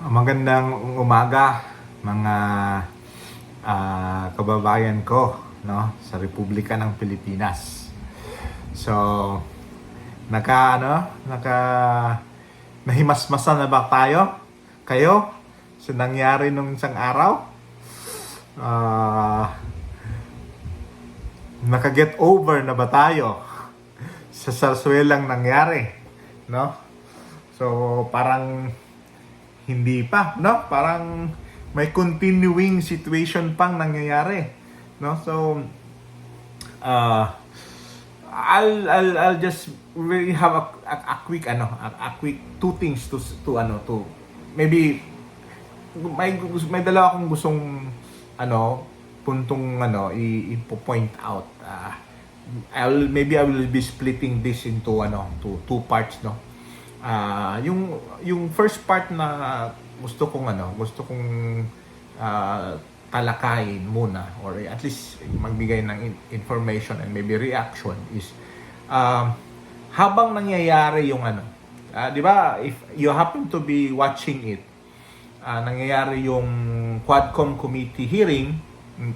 Magandang umaga mga kababayan ko, no, sa Republika ng Pilipinas. So, naka nahimasmasan na ba tayo? Kayo sa nangyari nung isang araw? Naka-get over na ba tayo sa sarsuelang nangyari, no? So, parang hindi pa, no? Parang may continuing situation pang nangyayari, no? So I'll just really have a quick two things to maybe may dalawa akong gustong puntong i-point out. I will be splitting this into to two parts, no. Yung first part na gusto kong talakayin muna, or at least magbigay ng information and maybe reaction is habang nangyayari yung di ba, if you happen to be watching it, nangyayari yung Quadcom committee hearing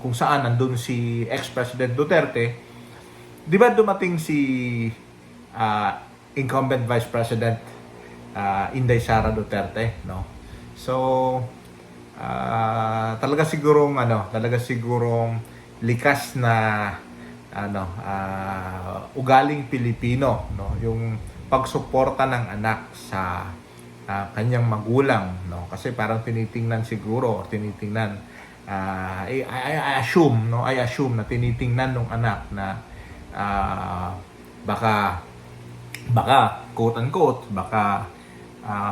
kung saan nandun si ex-President Duterte. Di ba dumating si incumbent Vice President Inday Sara Duterte, no? So talaga sigurong likas na ugaling Pilipino, no, yung pagsuporta ng anak sa kanyang magulang, no, kasi parang tinitingnan I assume na tinitingnan ng anak na baka quote unquote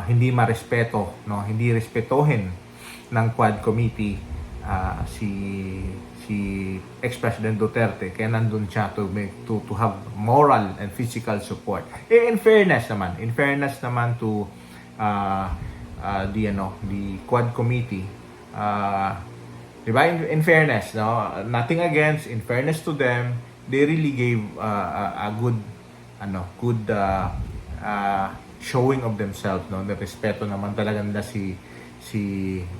hindi marespeto, no, hindi respetohin ng Quad Committee si ex-President Duterte, kaya nandun siya to have moral and physical support. In fairness naman to the Quad Committee, di ba, in fairness, no, nothing against, in fairness to them, they really gave a good showing of themselves, no. Respeto naman talaga nila si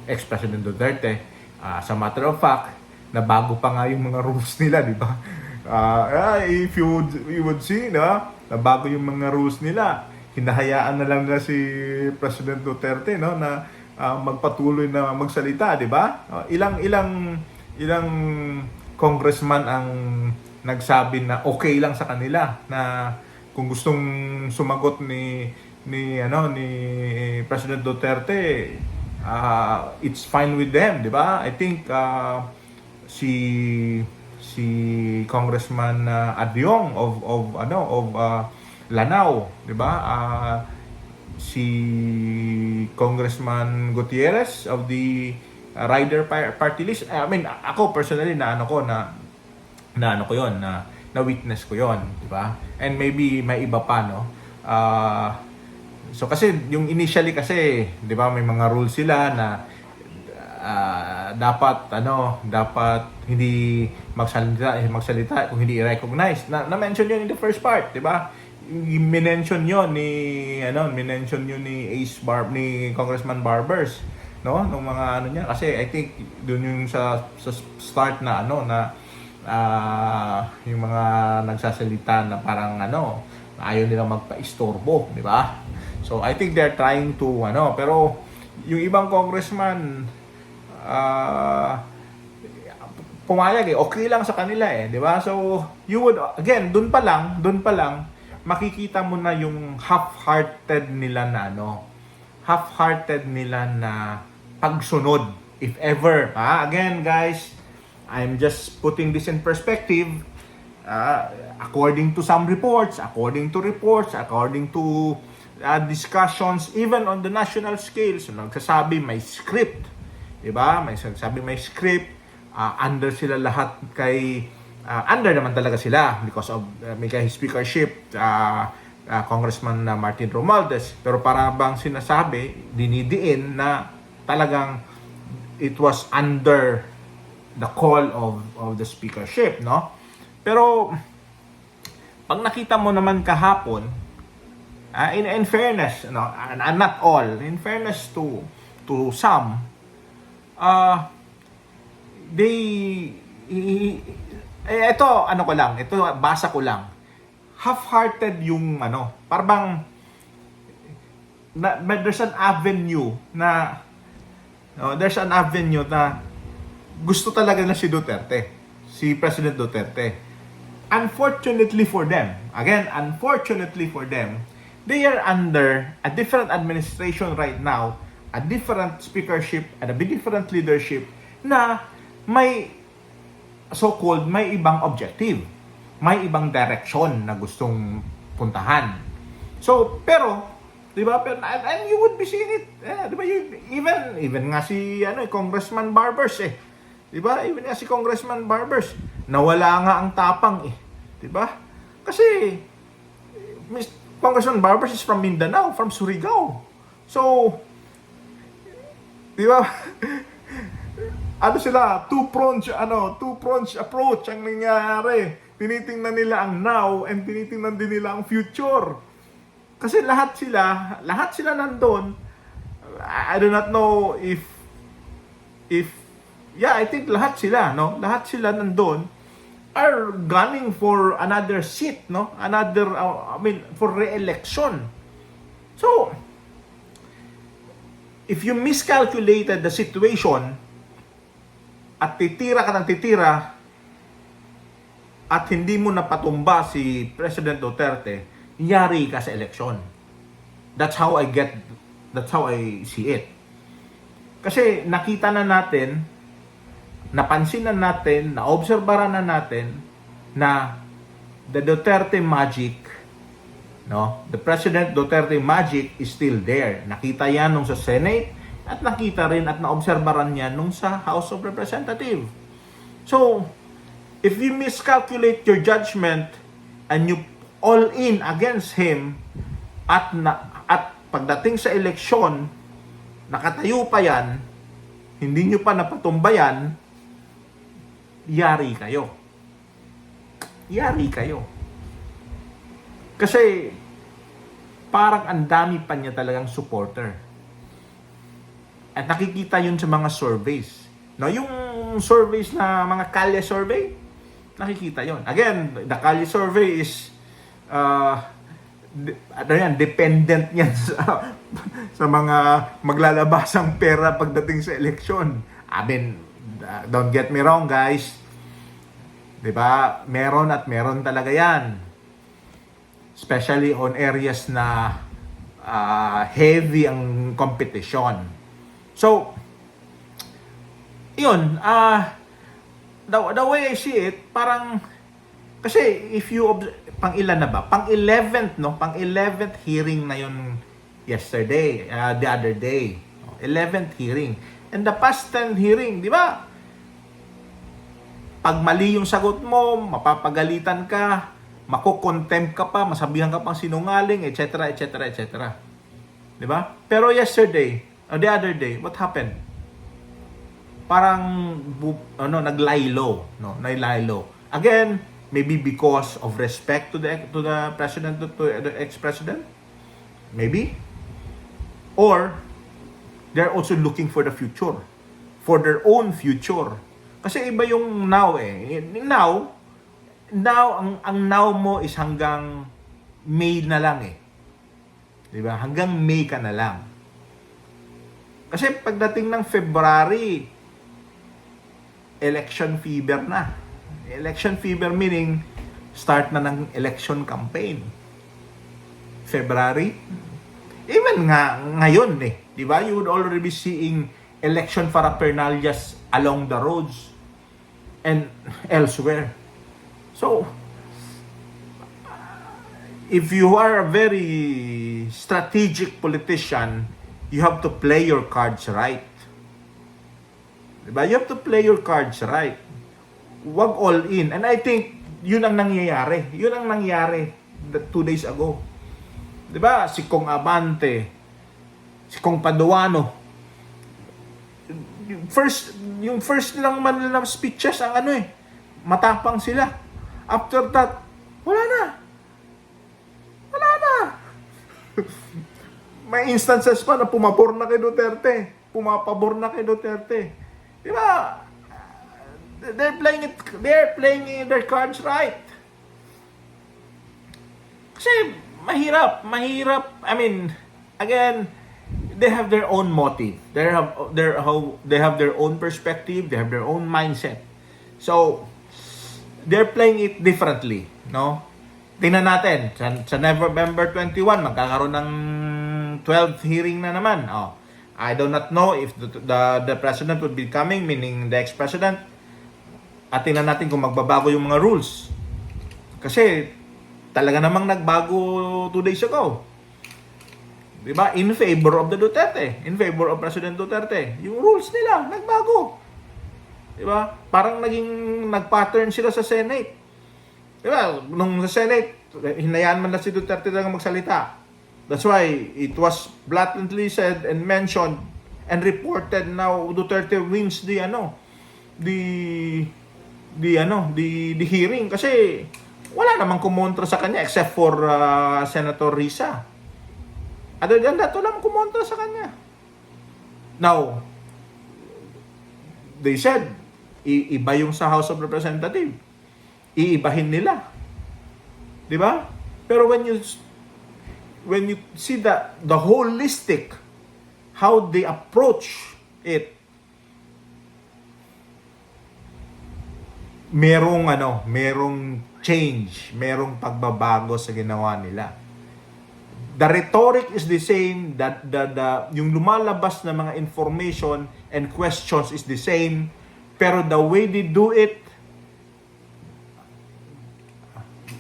ex-President Duterte. As a matter of fact, na bago pa nga yung mga rules nila, di ba? If you would see, no, na bago yung mga rules nila, hinahayaan na lang nila si President Duterte, no, na magpatuloy na magsalita, di ba? Ilang congressman ang nagsabi na okay lang sa kanila na kung gustong sumagot ni President Duterte, it's fine with them, di ba? I think si Congressman Adyong of Lanao, di ba? Si Congressman Gutierrez of the Rider Party List. I mean, ako personally na witness ko yon, di ba? And maybe may iba pa, no. So kasi yung initially kasi, di ba, may mga rules sila na dapat hindi magsalita kung hindi i-recognize. Na-mention yun in the first part, di ba? Minention yun ni Congressman Barbers, no, nung mga niya, kasi I think doon yung sa start na yung mga nagsasalita na parang ayaw nilang magpa-istorbo, di ba? So I think they're trying to pero yung ibang congressman pumayag okay lang sa kanila di ba? So you would again doon pa lang makikita mo na yung half-hearted nila na pagsunod, if ever. Again guys, I'm just putting this in perspective. According to some reports, according to discussions, even on the national scale, so nagsasabi may script, di ba? May script. Under sila lahat under naman talaga sila because of may speakership, Congressman Martin Romualdez. Pero para bang sinasabi, dinidiin na talagang it was under the call of the speakership, no? Pero pag nakita mo naman kahapon, in fairness, no, and not all, in fairness to to some, they, ito, ano ko lang, ito, basa ko lang. Half-hearted yung, parang, there's an avenue na, gusto talaga na si Duterte, si President Duterte. Unfortunately for them, they are under a different administration right now, a different speakership, and a different leadership na may so-called may ibang objective, may ibang direction na gustong puntahan. So, pero, di ba, and you would be seeing it, di ba, even nga si, Congressman Barbers, di ba, even nga si Congressman Barbers, nawala nga ang tapang, di ba, kasi, Congressman Barbers is from Mindanao, from Surigao. So, di ba, sila, two-pronged approach ang nangyayari. Tinitingnan nila ang now and tinitingnan din nila ang future. Kasi lahat sila nandun. I do not know if I think lahat sila nandun are gunning for another seat, for re-election. So, if you miscalculated the situation, at titira ka ng titira at hindi mo napatumba si President Duterte, yari ka sa eleksyon. That's how I see it. Kasi nakita na natin, napansin na natin, naobserbaran na natin na the Duterte magic, the President Duterte magic is still there. Nakita yan nung sa Senate, at nakita rin at naobserbaran niya nung sa House of Representatives. So, if you miscalculate your judgment and you all in against him at pagdating sa eleksyon, nakatayo pa yan, hindi nyo pa napatumbayan, yari kayo. Yari kayo. Kasi, parang ang dami pa niya talagang supporter. At nakikita yun sa mga surveys. Yung surveys na mga Kalye survey, nakikita yun. Again, the Kalye survey is dependent yan sa mga maglalabasang pera pagdating sa eleksyon. I mean, don't get me wrong, guys. 'Di ba? Meron talaga yan. Especially on areas na heavy ang competition. So, yun, the way I see it, parang, kasi if you, pang-ilan na ba? Pang-11th, Pang-11th hearing na yun yesterday, the other day. 11th hearing. And the past 10 hearing, di ba? Pag mali yung sagot mo, mapapagalitan ka, makukontempt ka pa, masabihan ka pang sinungaling, etc., etc., etc. Di ba? Pero yesterday, the other day, what happened? Parang nag-lie low, nag-lie low. Again, maybe because of respect to the president, to the ex-president, maybe, or they're also looking for the future, for their own future. Kasi iba yung now ang now mo is hanggang May na lang di ba? Hanggang May ka na lang. Kasi pagdating ng February, election fever na. Election fever meaning start na ng election campaign. February, even nga ngayon di ba? You would already be seeing election paraphernalias along the roads and elsewhere. So, if you are a very strategic politician, you have to play your cards right. Diba? You have to play your cards right. Wag all in. And I think, yun ang nangyayari. 2 days ago. Diba? Si Kong Abante, si Kong Paduano. Yung first lang Manila speeches, ang matapang sila. After that, wala na. May instances pa na pumapor na kay Duterte. pumapabor na kay Duterte. Di ba? They're playing their cards right. Kasi mahirap. I mean, again, they have their own motive. They have their own perspective, they have their own mindset. So, they're playing it differently, no? Tingnan natin, sa November 21, magkakaroon ng 12th hearing na naman. I do not know if the president would be coming, meaning the ex-president. At tingnan natin kung magbabago yung mga rules. Kasi, talaga namang nagbago 2 days ago. Diba? In favor of the Duterte. In favor of President Duterte. Yung rules nila, nagbago. Diba? Parang nag-pattern sila sa Senate. Diba? Nung sa Senate, hinayaan man na si Duterte talaga magsalita. That's why it was blatantly said and mentioned and reported now Duterte wins the hearing kasi wala namang kumontra sa kanya except for Senator Risa. Other than that, wala namang kumontra sa kanya. Now, they said, iba yung sa House of Representatives. Iibahin nila. Di ba? Pero when you see the holistic, how they approach it, merong change, merong pagbabago sa ginawa nila. The rhetoric is the same, yung lumalabas na mga information and questions is the same, pero the way they do it,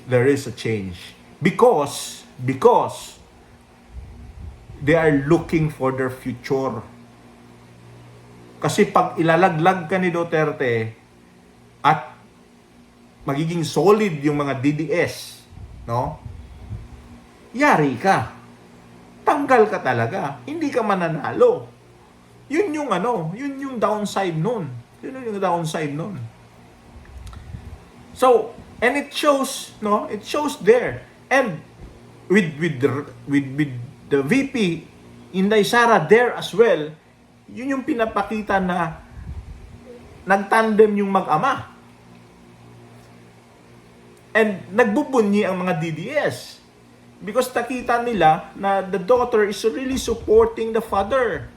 there is a change. Because they are looking for their future. Kasi pag ilalaglag ka ni Duterte at magiging solid yung mga DDS, no? Yari ka. Tanggal ka talaga. Hindi ka mananalo. Yun yung downside nun. Yun yung downside nun. So, and it shows, no? It shows there. And with the VP Inday Sara there as well, yun yung pinapakita na nagtandem yung mag-ama. And nagbubunyi ang mga DDS. Because nakita nila na the daughter is really supporting the father.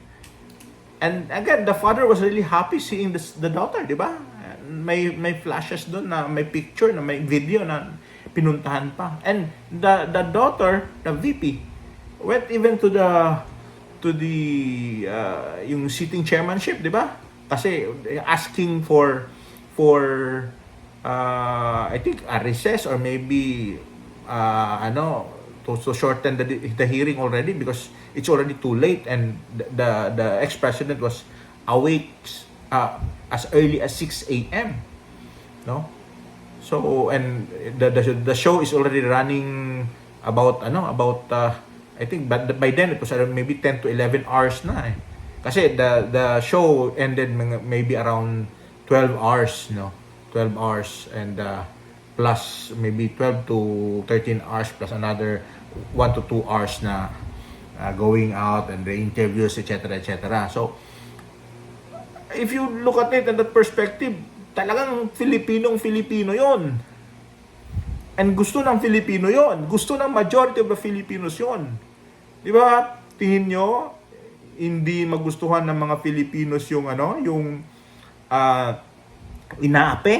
And again, the father was really happy seeing the daughter, di ba? May flashes doon na may picture, na may video na pinuntahan pa. And the daughter, the VP, went even to the yung sitting chairmanship, di ba? Kasi asking for I think a recess or maybe to shorten the hearing already because it's already too late and the ex-president was awake as early as 6 a.m. No? So and the show is already running about I think by then it was maybe 10 to 11 hours na eh. Kasi the show ended maybe around 12 hours, no? 12 hours and plus maybe 12 to 13 hours plus another 1 to 2 hours na going out and the interviews, etc. So if you look at it in that perspective, talagang Filipino yon. And gusto ng Filipino yon. Gusto ng majority of the Filipinos yon. Di ba? Tingin nyo, hindi magustuhan ng mga Filipinos yung inaapi?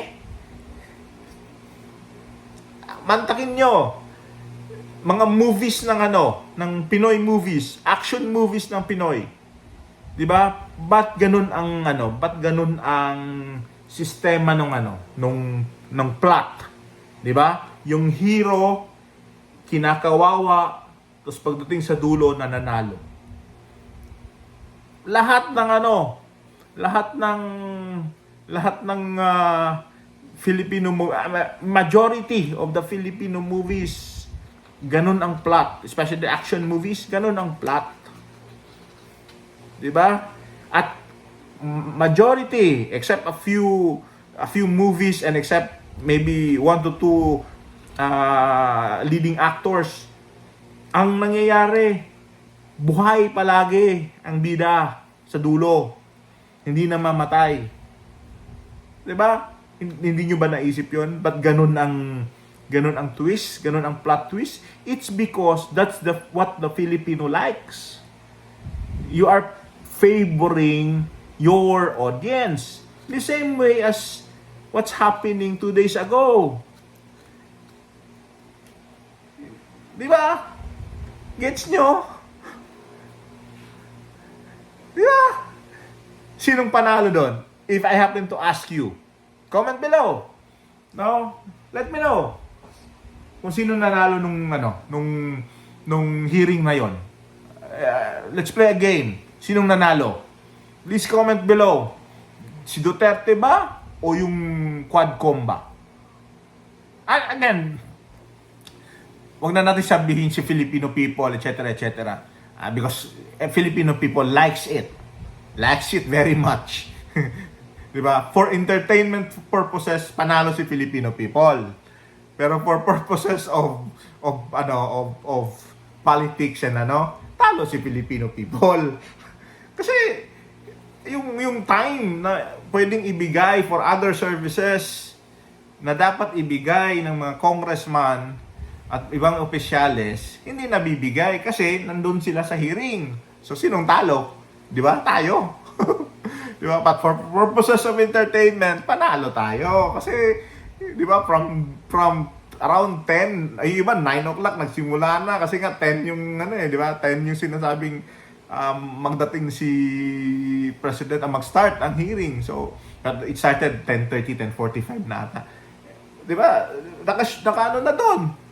Mantakin nyo, mga movies ng Pinoy movies, action movies ng Pinoy. 'Di ba? Ba't ganun ang sistema ng plot? 'Di ba? Yung hero kinakawawa, tapos pagdating sa dulo nananalo. Lahat ng Filipino majority of the Filipino movies ganun ang plot, especially the action movies, ganun ang plot. 'Di ba? At majority except a few movies and except maybe 1 to 2 leading actors, ang nangyayari buhay palagi ang bida. sa dulo. Hindi na mamatay. 'Di ba? Hindi nyo ba naisip 'yon? Ba't ganun ang twist, ganun ang plot twist? It's because that's what the Filipino likes. You are favoring your audience. The same way as what's happening 2 days ago. 'Di ba? Gets nyo? 'Di ba? Sinong panalo doon? If I happen to ask you, comment below. No? Let me know. Kung sino nanalo nung hearing na 'yon. Let's play a game. Sinong nanalo? Please comment below. Si Duterte ba o yung Quadcom ba? Again, wag na natin sabihin si Filipino people, etc., etc. Because Filipino people likes it very much. 'Di ba? For entertainment purposes, panalo si Filipino people. Pero for purposes of politics and talo si Filipino people. Kasi yung time na pwedeng ibigay for other services na dapat ibigay ng mga congressman at ibang opisyales, hindi nabibigay kasi nandun sila sa hearing. So, sinong talo? Di ba? Tayo. Di ba? But for purposes of entertainment, panalo tayo. Kasi, di ba, from around 10, ay iba, 9 o'clock, nagsimula na. Kasi nga, 10 yung, di ba? 10 yung sinasabing magdating si President mag-start ang hearing. So, it started 10:30, 10:45 na ata. Di ba? Naka na doon.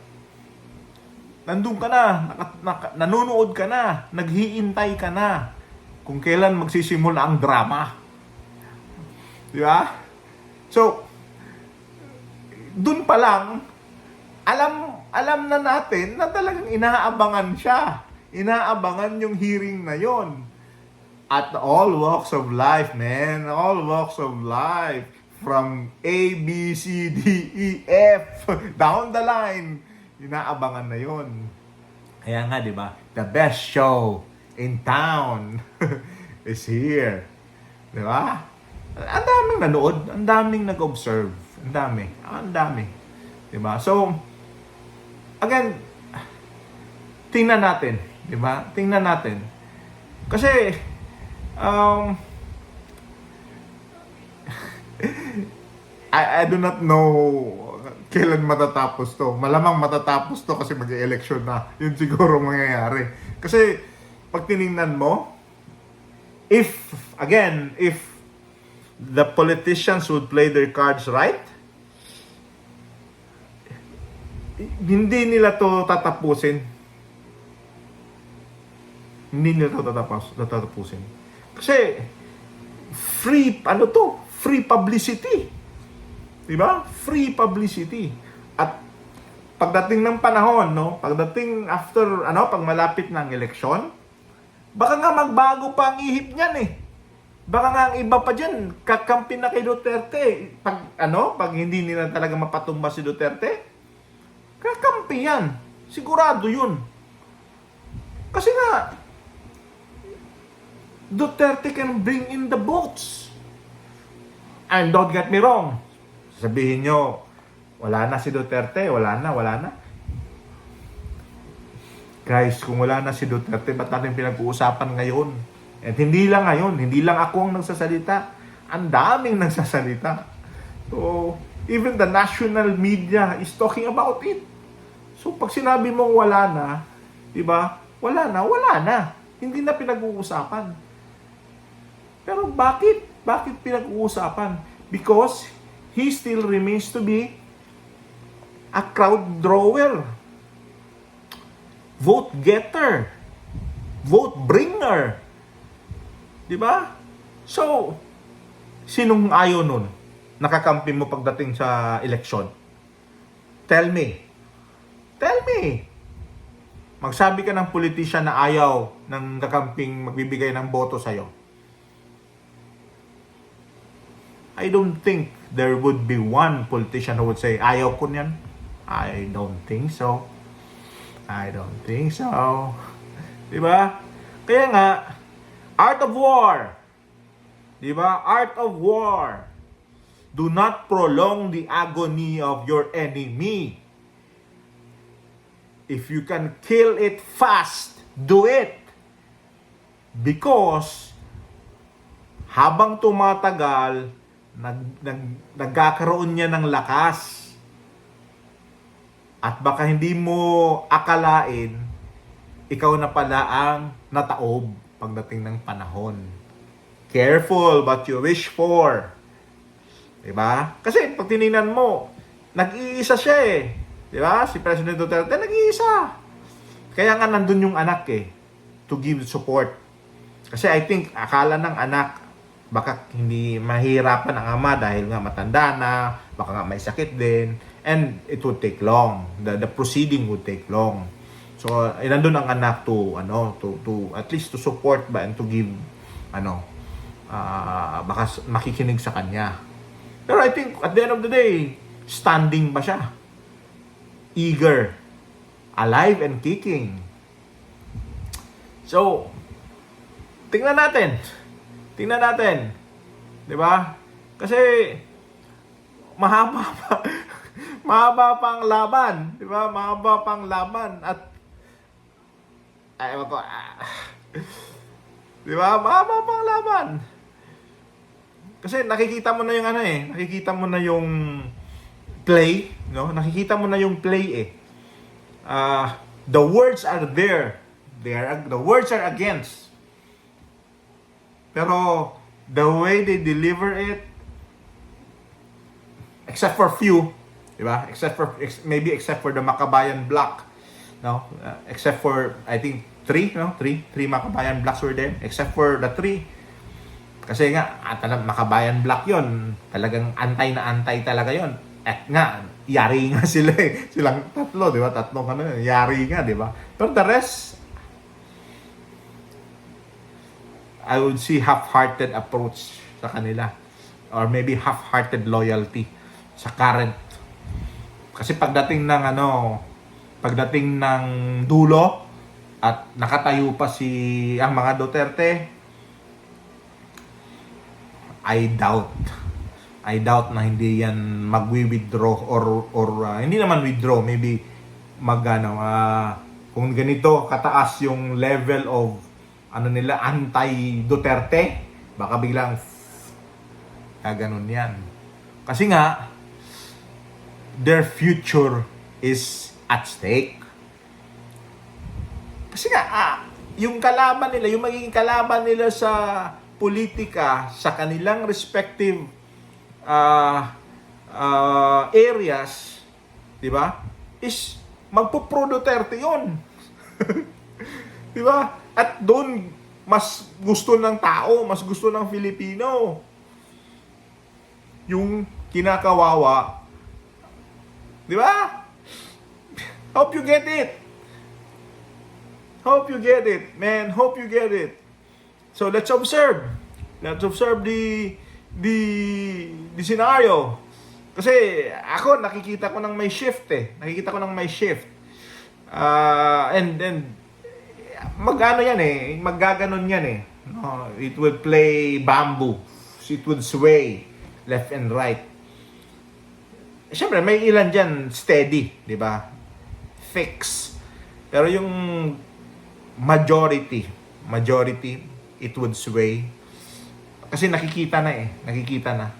Nandun ka na, nanonood ka na, naghihintay ka na kung kailan magsisimula ang drama. Di ba? So, dun pa lang, alam na natin na talagang inaabangan siya. Inaabangan yung hearing na yon. At all walks of life, man. All walks of life. From A, B, C, D, E, F. Down the line. Inaabangan na yon. Kaya nga, di ba? The best show in town is here. Di ba? Ang daming nanood. Ang daming nag-observe. Ang dami. Di ba? So, again, tingnan natin. Di ba? Tingnan natin. Kasi, I do not know kailan matatapos to. Malamang matatapos to kasi mag-election na. Yun siguro mangyayari. Kasi, pag tinignan mo, if the politicians would play their cards right, hindi nila to tatapusin. Hindi nila ito tatapusin. Kasi, free publicity. Diba? Free publicity. At, pagdating ng panahon, pagdating after, pag malapit ng eleksyon, baka nga magbago pa ang ihip niyan eh. Baka nga ang iba pa dyan, kakampi na kay Duterte. Pag hindi nila talaga mapatumba si Duterte, kakampi yan. Sigurado yun. Kasi nga, Duterte can bring in the votes. And don't get me wrong. Sabihin nyo, wala na si Duterte, wala na. Guys, kung wala na si Duterte, ba't natin pinag-uusapan ngayon? At hindi lang ngayon, hindi lang ako ang nagsasalita. Ang daming nagsasalita. So, even the national media is talking about it. So, pag sinabi mong wala na, di ba? Wala na. Hindi na pinag-uusapan. Pero bakit? Bakit pinag-uusapan? Because he still remains to be a crowd drawer, vote getter, vote bringer. Diba? So, sinong ayaw nun? Nakakampi mo pagdating sa eleksyon? Tell me. Magsabi ka ng politician na ayaw ng kakamping magbibigay ng boto sa'yo. I don't think there would be one politician who would say, ayaw ko niyan. I don't think so. Diba? Kaya nga, Art of war. Di ba? Art of war. Do not prolong the agony of your enemy. If you can kill it fast, do it. Because habang tumatagal, nagkakaroon niya ng lakas. At baka hindi mo akalain, ikaw na pala ang nataob pagdating ng panahon. Careful what you wish for. Diba? Kasi pag tinignan mo, nag-iisa siya eh. Diba? Si President Duterte, nag-iisa. Kaya nga nandun yung anak eh, to give support. Kasi I think, akala ng anak, baka hindi mahirapan ang ama dahil nga matanda na, baka nga may sakit din, and it would take long. The proceeding would take long. So, nandun ang anak to at least to support ba and to give, baka makikinig sa kanya. Pero I think, at the end of the day, standing pa siya. Eager. Alive and kicking. So, tingnan natin. 'Di ba? Kasi, mahaba pa ang laban. 'Di ba? Mahaba pa ang laban. At, di ba? Mahaba pa ang laban. Kasi nakikita mo na yung nakikita mo na yung play, no? Nakikita mo na yung play eh. The words are there. The words are against. Pero the way they deliver it, except for few, di ba? Except for the Makabayan block, no? Except for I think three Makabayan blocks were there. Except for the three. Kasi nga, Makabayan block yon, talagang antay na antay talaga yon. At nga, yari nga sila eh. Silang tatlo, di ba? Tatlong yari nga, di ba? Pero the rest, I would see half-hearted approach sa kanila. Or maybe half-hearted loyalty sa current. Kasi pagdating ng dulo, at nakatayo pa ang mga Duterte, I doubt na hindi yan magwi-withdraw or hindi naman withdraw, maybe kung ganito kataas yung level of anti-Duterte, baka biglang ganun yan. Kasi nga their future is at stake. Kasi nga yung kalaban nila, yung magiging kalaban nila sa politika sa kanilang respective areas, di ba? Is magpo-pro Duterte 'yon. Di ba? At doon mas gusto ng tao, mas gusto ng Filipino yung kinakawawa. Di ba? Hope you get it. Hope you get it, man. Hope you get it. So let's observe. Let's observe the scenario. Kasi ako nakikita ko ng may shift eh. And maggaganon yan eh. No, it will play bamboo. It will sway left and right. Siyempre may ilan dyan steady, di ba? Fix. Pero yung majority, it would sway. Kasi nakikita na.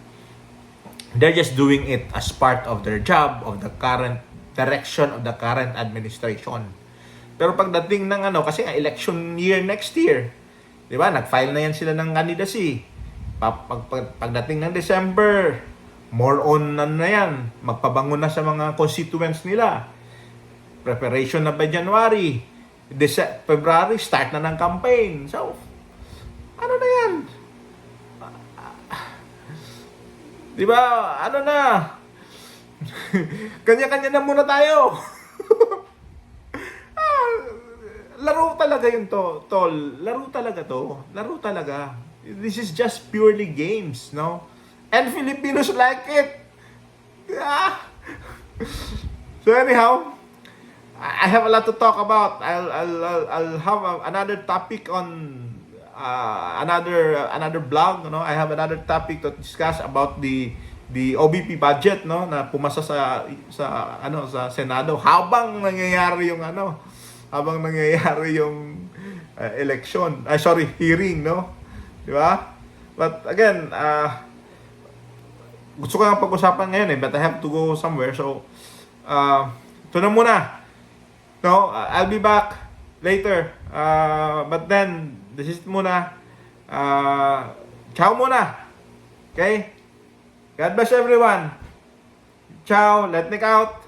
They're just doing it as part of their job, of the current direction of the current administration. Pero pagdating ng kasi election year next year, di ba? Nag-file na yan sila ng candidacy. Pagdating ng December, more on na yan. Magpabango na sa mga constituents nila. Preparation na by January. February, start na ng campaign. So, ano na yan? Di ba? Ano na? Kanya-kanya na muna tayo. Laro talaga yun tol. Laro talaga. This is just purely games, no? And Filipinos like it. So anyhow, I have a lot to talk about. I'll have another topic on another vlog, no? I have another topic to discuss about the OBP budget, no, na pumasa sa Senado habang nangyayari yung election. Hearing, no? Di ba? But again, gusto ko lang pag-usapan ngayon but I have to go somewhere. So, ito na muna. No, I'll be back later. But then, this is muna. Ciao muna. Okay? God bless everyone. Ciao. Let Nick out.